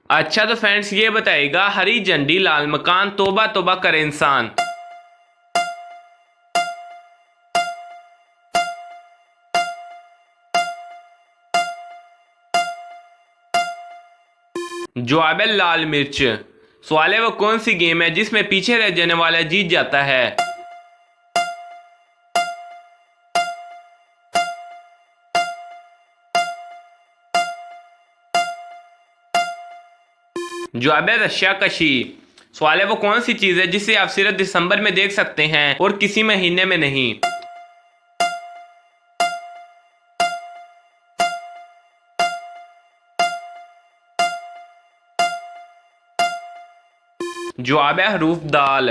अच्छा तो फ्रेंड्स ये बताइएगा, हरी झंडी लाल मकान तौबा तौबा करे इंसान। जवाब है लाल मिर्च। सवाल है वो कौन सी गेम है जिसमें पीछे रह जाने वाला जीत जाता है। जवाब है रस्साकशी। सवाल है वो कौन सी चीज है जिसे आप सिर्फ दिसंबर में देख सकते हैं और किसी महीने में नहीं। जवाब है हरूफ दाल।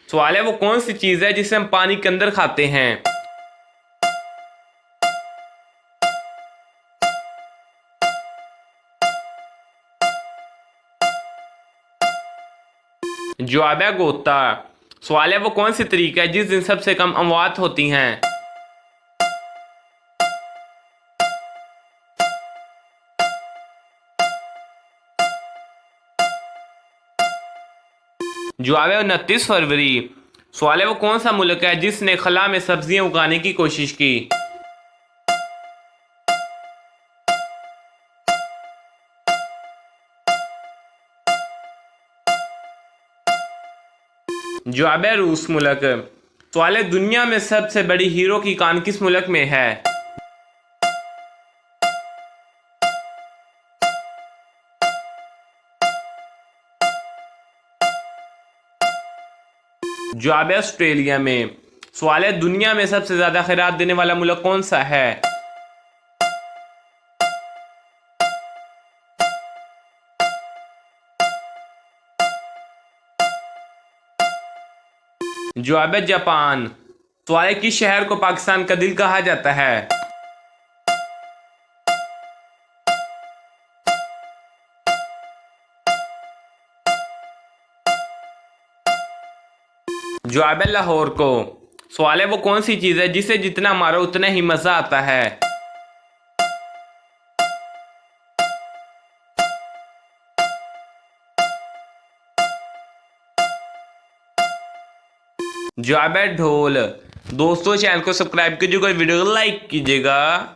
सवाल है वो कौन सी चीज है जिसे हम पानी के अंदर खाते हैं। जवाब है गोता। सवाल है वो कौन सी तरीका है जिस दिन सबसे कम अमवात होती हैं। जवाब है 29 फरवरी। सवाल है वो कौन सा मुल्क है जिसने खला में सब्जियां उगाने की कोशिश की। जवाब है रूस मुल्क। सवाल है दुनिया में सबसे बड़ी हीरो की कान किस मुल्क में है। जवाब है ऑस्ट्रेलिया में। सवाल है दुनिया में सबसे ज्यादा खैरात देने वाला मुल्क कौन सा है। जवाब है जापान। सवाल है किस शहर को पाकिस्तान का दिल कहा जाता है। जवाब है लाहौर को। सवाल है वो कौन सी चीज है जिसे जितना मारो उतना ही मजा आता है। जवाब है ढोल। दोस्तों चैनल को सब्सक्राइब कीजिएगा, वीडियो को लाइक कीजिएगा।